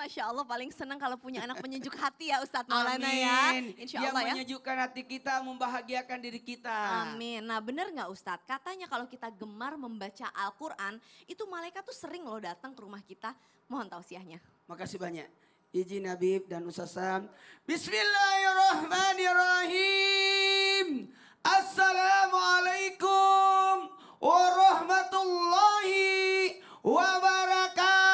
Masya Allah, paling senang kalau punya anak penyejuk hati ya Ustadz Maulana ya. Insya Allah Yang ya. menyejukkan hati kita, membahagiakan diri kita. Amin. Nah benar nggak Ustadz? Katanya kalau kita gemar membaca Al-Quran, itu malaikat tuh sering loh datang ke rumah kita. Mohon tausiahnya. Makasih banyak. Izin Habib dan Ustaz Sam. Bismillahirrahmanirrahim. Assalamualaikum warahmatullahi wabarakatuh.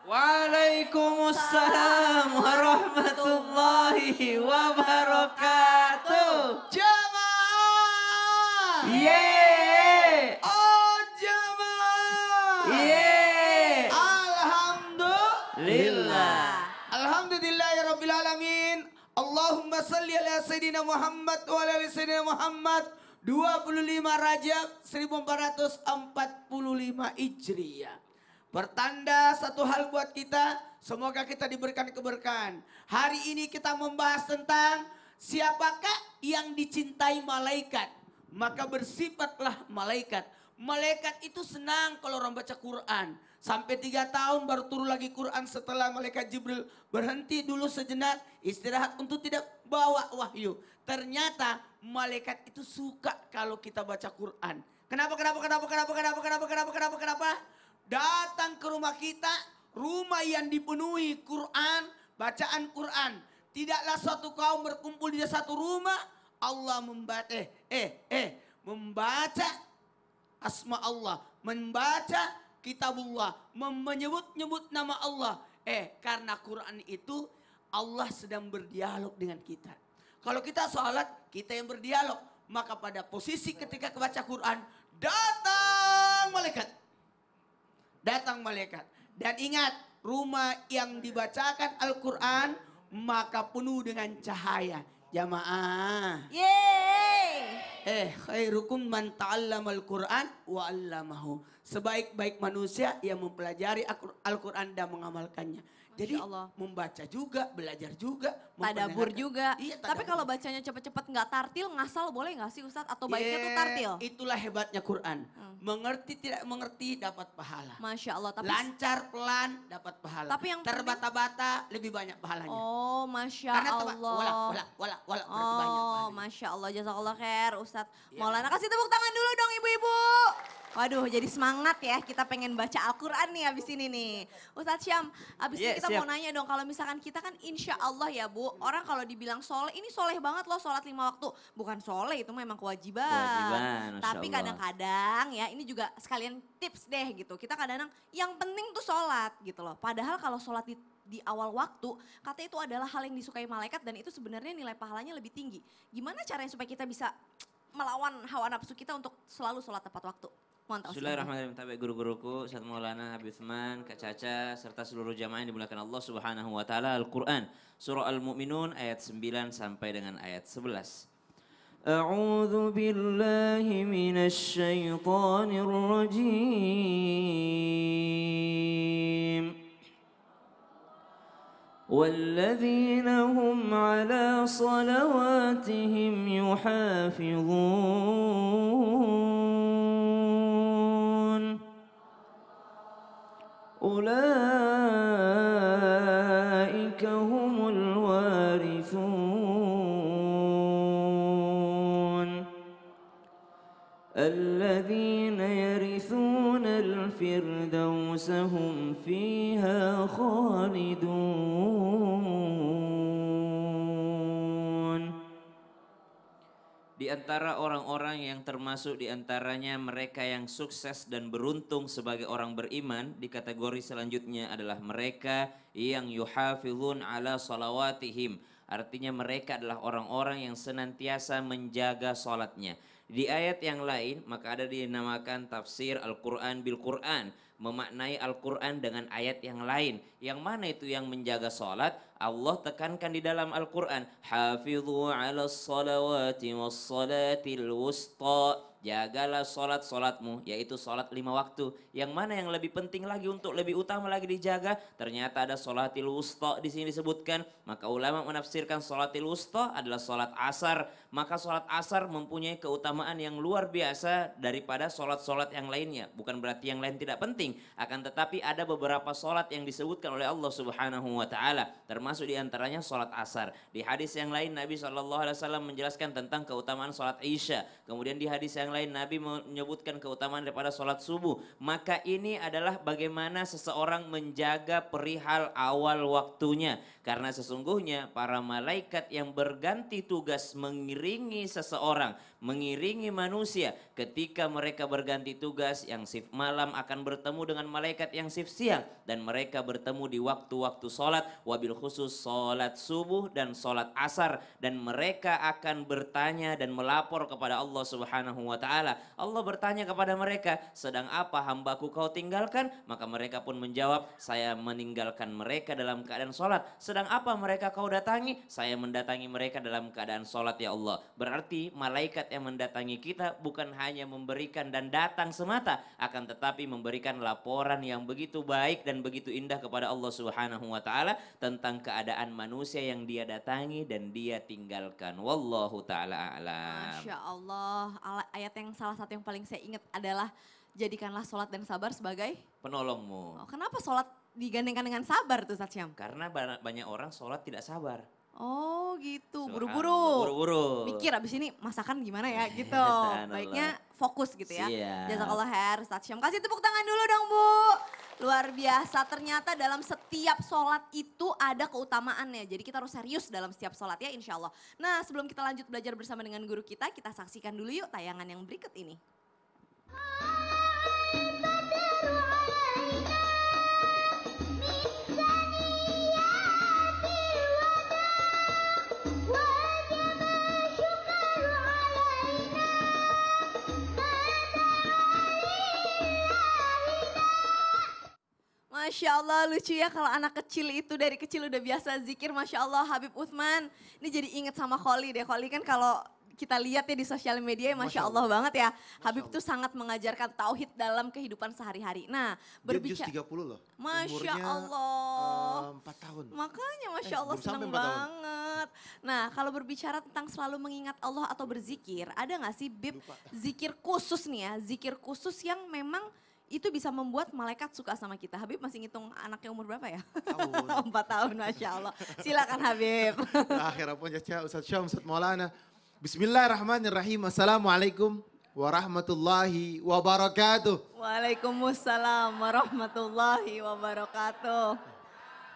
Waalaikumsalam warahmatullahi wabarakatuh. Jamaah. Yeay. Oh jamaah. Yeay. Alhamdulillah. Alhamdulillahirrabbilalamin. Allahumma salli ala Sayyidina Muhammad wa ala ali Sayyidina Muhammad. 25 Rajab 1445 Hijriah. Pertanda satu hal buat kita, semoga kita diberikan keberkahan. Hari ini kita membahas tentang siapakah yang dicintai malaikat. Maka bersifatlah malaikat. Malaikat itu senang kalau orang baca Quran. Sampai 3 tahun baru turun lagi Quran setelah malaikat Jibril berhenti dulu sejenak. Istirahat untuk tidak bawa wahyu. Ternyata malaikat itu suka kalau kita baca Quran. Kenapa? Datang ke rumah kita, rumah yang dipenuhi Quran, bacaan Quran. Tidaklah suatu kaum berkumpul di satu rumah, Allah membaca asma Allah, membaca kitabullah, menyebut-nyebut nama Allah. Karena Quran itu Allah sedang berdialog dengan kita. Kalau kita sholat, kita yang berdialog. Maka pada posisi ketika kebaca Quran, datang malaikat. Datang malaikat. Dan ingat, rumah yang dibacakan Al-Quran, maka penuh dengan cahaya. Jamaah. Yeay. Khairukum man ta'allamal Qur'an wa 'allamahu. Sebaik-baik manusia yang mempelajari Al-Quran dan mengamalkannya. Jadi Allah. membaca juga, belajar juga. Tadabur juga. Iya, Tapi kalau bacanya cepet-cepet nggak tartil, ngasal boleh nggak sih Ustadz? Atau baiknya tuh tartil? Itulah hebatnya Quran. Mengerti tidak mengerti dapat pahala. Masya Allah. Tapi Lancar pelan dapat pahala. Tapi yang terbata-bata lebih banyak pahalanya. oh Masya Karena Allah. wala berarti banyak Oh pahalanya. Masya Allah, jazakallah khair Ustadz Iya. Maulana. Kasih tepuk tangan dulu dong ibu-ibu. Waduh jadi semangat ya, kita pengen baca Al-Quran nih abis ini nih. Ustadz Syam, abis ini kita Siap. mau nanya dong, kalau misalkan kita kan insya Allah ya Bu, orang kalau dibilang soleh, ini soleh banget loh sholat 5 waktu. Bukan soleh, itu memang kewajiban. Kewajiban, Masya Tapi Allah. kadang-kadang ya ini juga sekalian tips deh gitu. Kita kadang-kadang yang penting tuh sholat gitu loh. Padahal kalau sholat di awal waktu, katanya itu adalah hal yang disukai malaikat dan itu sebenarnya nilai pahalanya lebih tinggi. Gimana caranya supaya kita bisa melawan hawa nafsu kita untuk selalu sholat tepat waktu? Mohon tausiahnya. Bismillahirrahmanirrahim. Tabe guru-guruku, Ustaz Maulana, Habib Utsman, Kak Caca, serta seluruh jamaah yang dimuliakan Allah Subhanahu wa taala. Al-Qur'an, surah Al-Mu'minun ayat 9 sampai dengan ayat 11. A'udzu billahi minasy syaithanir rajim. والذين هم على صلواتهم يحافظون أولئك هم الوارثون الذين يرثون الفردوس هم فيها خالدون. Di antara orang-orang yang termasuk di antaranya mereka yang sukses dan beruntung sebagai orang beriman, di kategori selanjutnya adalah mereka yang yuhafizun ala salawatihim. Artinya mereka adalah orang-orang yang senantiasa menjaga salatnya. Di ayat yang lain maka ada dinamakan tafsir Al-Quran bil Quran. Memaknai Al-Quran dengan ayat yang lain. Yang mana itu yang menjaga salat? Allah tekankan di dalam Al-Quran. Hafidhu ala salawati was salatil wusta. jagalah solatmu, yaitu solat 5 waktu. Yang mana yang lebih penting lagi untuk lebih utama lagi dijaga? Ternyata ada solatil wusta di sini disebutkan. Maka ulama menafsirkan solatil wusta adalah solat asar. Maka solat asar mempunyai keutamaan yang luar biasa daripada solat-solat yang lainnya. Bukan berarti yang lain tidak penting, akan tetapi ada beberapa solat yang disebutkan oleh Allah Subhanahu wa taala, termasuk diantaranya solat asar. Di hadis yang lain Nabi SAW menjelaskan tentang keutamaan solat Isya. Kemudian di hadis yang lain Nabi menyebutkan keutamaan daripada sholat subuh. Maka ini adalah bagaimana seseorang menjaga perihal awal waktunya. Karena sesungguhnya para malaikat yang berganti tugas mengiringi seseorang, mengiringi manusia. Ketika mereka berganti tugas, yang shift malam akan bertemu dengan malaikat yang shift siang. Dan mereka bertemu di waktu-waktu sholat, wabil khusus sholat subuh dan sholat asar. Dan mereka akan bertanya dan melapor kepada Allah Subhanahu wa taala. Allah bertanya kepada mereka, sedang apa hambaku kau tinggalkan? Maka mereka pun menjawab, saya meninggalkan mereka dalam keadaan sholat. Sedang apa mereka kau datangi? Saya mendatangi mereka dalam keadaan sholat ya Allah. Berarti malaikat yang mendatangi kita bukan hanya memberikan dan datang semata, akan tetapi memberikan laporan yang begitu baik dan begitu indah kepada Allah Subhanahu wa taala tentang keadaan manusia yang dia datangi dan dia tinggalkan. Wallahu taala a'lam. Masya Allah, ayat yang salah satu yang paling saya ingat adalah jadikanlah sholat dan sabar sebagai Penolongmu. kenapa sholat digandengkan dengan sabar tuh Ustaz Syam? Karena banyak orang sholat tidak sabar. Oh gitu, Subhanallah, buru-buru. Buru-buru. Mikir abis ini masakan gimana ya gitu. Subhanallah. Baiknya fokus gitu ya. Siap. Jazakallah khair Ustaz Syam. Kasih tepuk tangan dulu dong Bu. Luar biasa, ternyata dalam setiap sholat itu ada keutamaannya. Jadi kita harus serius dalam setiap sholat ya insya Allah. Nah sebelum kita lanjut belajar bersama dengan guru kita saksikan dulu yuk tayangan yang berikut ini. Masya Allah lucu ya kalau anak kecil itu dari kecil udah biasa zikir. Masya Allah Habib Uthman. Ini jadi inget sama Kholi deh. Kholi kan kalau kita lihat ya di sosial media ya Masya Allah banget ya. Habib tuh sangat mengajarkan tauhid dalam kehidupan sehari-hari. Nah berbicara. Dia jus 30 loh. Masya Umurnya, Allah. 4 tahun. Makanya Masya Allah belum sampai seneng 4 tahun. banget. Nah kalau berbicara tentang selalu mengingat Allah atau berzikir. Ada gak sih Bib Lupa. zikir khusus nih ya. Zikir khusus yang memang itu bisa membuat malaikat suka sama kita. Habib masih ngitung anaknya umur berapa ya? Tahun. 4 tahun Masya Allah. Silakan Habib. Akhir apa aja Ustaz Syam, Ustaz Maulana. Bismillahirrahmanirrahim. Assalamualaikum warahmatullahi wabarakatuh. Waalaikumsalam warahmatullahi wabarakatuh.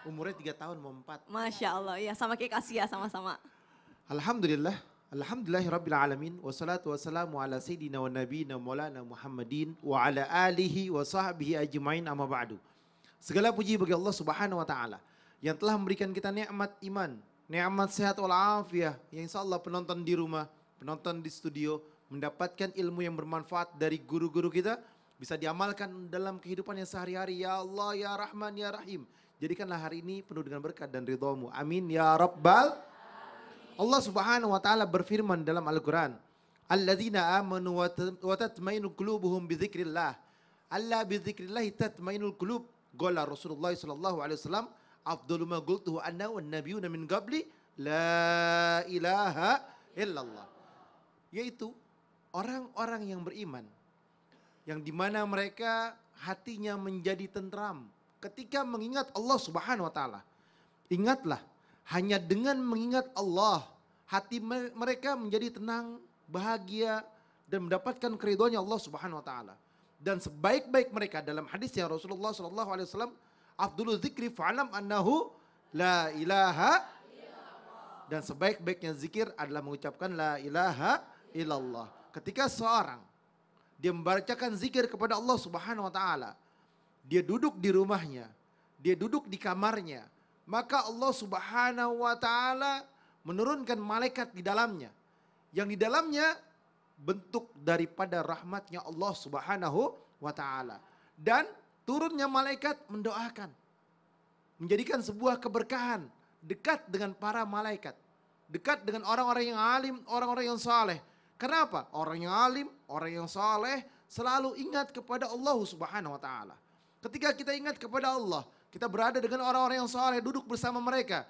Umurnya 3 tahun mau 4. Masya Allah, ya sama kayak Kasia sama-sama. Alhamdulillah. Alhamdulillahirabbil alamin wassalatu wassalamu ala sayyidina wa nabiyina maulana Muhammadin wa ala alihi wa sahbihi ajmain amma ba'du. Segala puji bagi Allah Subhanahu wa taala yang telah memberikan kita nikmat iman, nikmat sehat wal afiyah, yang insyaallah penonton di rumah, penonton di studio mendapatkan ilmu yang bermanfaat dari guru-guru kita, bisa diamalkan dalam kehidupannya sehari-hari. Ya Allah, ya Rahman, ya Rahim. Jadikanlah hari ini penuh dengan berkat dan ridhamu. Amin ya rabbal. Allah Subhanahu wa taala berfirman dalam Al-Qur'an, "Alladzina amanu wa tatmainu qulubuhum bi dzikrillah." Alla bi dzikrillah tatmainul qulub. Qala Rasulullah sallallahu alaihi wasallam, "Afdalu ma qultuhu anna wan nabiyyuna min qabli la ilaha illallah." Yaitu orang-orang yang beriman yang dimana mereka hatinya menjadi tentram ketika mengingat Allah Subhanahu wa taala. Ingatlah, hanya dengan mengingat Allah, hati mereka menjadi tenang, bahagia, dan mendapatkan keridhoannya Allah Subhanahu wa taala. Dan sebaik-baik mereka dalam hadisnya Rasulullah sallallahu alaihi wasallam, afdulu dzikri fa'lam annahu la ilaha illallah. Dan sebaik-baiknya zikir adalah mengucapkan la ilaha illallah. Ketika seorang dia membacakan zikir kepada Allah Subhanahu wa taala, dia duduk di rumahnya, dia duduk di kamarnya, maka Allah Subhanahu wa taala menurunkan malaikat di dalamnya. Yang di dalamnya bentuk daripada rahmatnya Allah Subhanahu wa taala. Dan turunnya malaikat mendoakan. Menjadikan sebuah keberkahan, dekat dengan para malaikat, dekat dengan orang-orang yang alim, orang-orang yang saleh, Kenapa? Orang yang alim, orang yang saleh selalu ingat kepada Allah Subhanahu wa taala. Ketika kita ingat kepada Allah, kita berada dengan orang-orang yang saleh, duduk bersama mereka,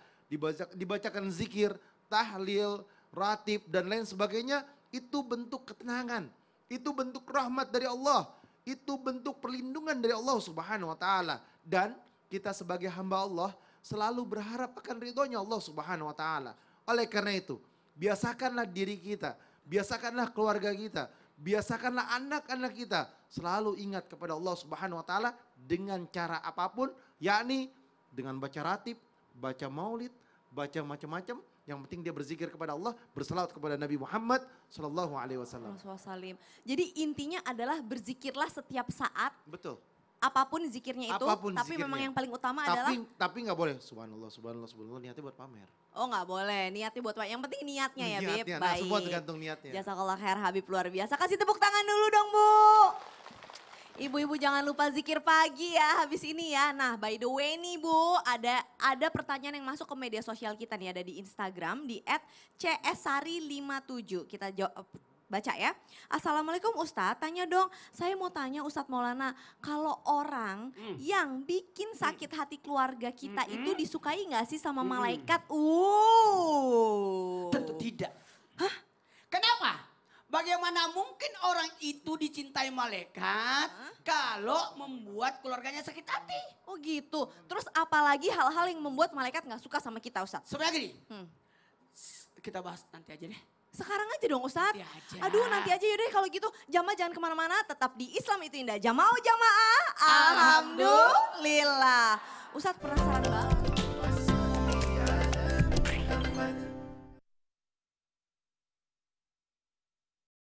dibacakan zikir, tahlil, ratib dan lain sebagainya, itu bentuk ketenangan, itu bentuk rahmat dari Allah, itu bentuk perlindungan dari Allah Subhanahu wa taala. Dan kita sebagai hamba Allah selalu berharap akan ridhonya Allah Subhanahu wa taala. Oleh karena itu, biasakanlah diri kita, biasakanlah keluarga kita, biasakanlah anak-anak kita selalu ingat kepada Allah Subhanahu wa taala dengan cara apapun, yakni dengan baca ratib, baca maulid, baca macam-macam. Yang penting dia berzikir kepada Allah, berselawat kepada Nabi Muhammad sallallahu alaihi wasallam. Jadi intinya adalah berzikirlah setiap saat. Betul. Apapun zikirnya itu, Apapun tapi zikirnya. memang yang paling utama adalah Tapi nggak boleh subhanallah, subhanallah, subhanallah, niatnya buat pamer. oh nggak boleh, niatnya buat yang penting niatnya ya Beb. Niatnya, nah, Baik. semua tergantung niatnya. Jazakallah khair Habib, luar biasa. Kasih tepuk tangan dulu dong Bu. Ibu-ibu jangan lupa zikir pagi ya habis ini ya. Nah by the way nih Bu, ada pertanyaan yang masuk ke media sosial kita nih, ada di Instagram di @csari57. Kita jawab, baca ya. Assalamualaikum Ustadz, tanya dong, saya mau tanya Ustadz Maulana, kalau orang yang bikin sakit hati keluarga kita itu disukai gak sih sama malaikat? Tentu tidak. Hah? Kenapa? Bagaimana mungkin orang itu dicintai malaikat kalau membuat keluarganya sakit hati? Oh gitu, terus apalagi hal-hal yang membuat malaikat gak suka sama kita Ustadz? Sebenarnya gini, kita bahas nanti aja deh. Sekarang aja dong Ustadz. Nanti aja. Aduh nanti aja yaudah kalau gitu. Jamaah jangan kemana-mana, tetap di Islam itu indah. Jamaah. Alhamdulillah. Ustadz penasaran banget.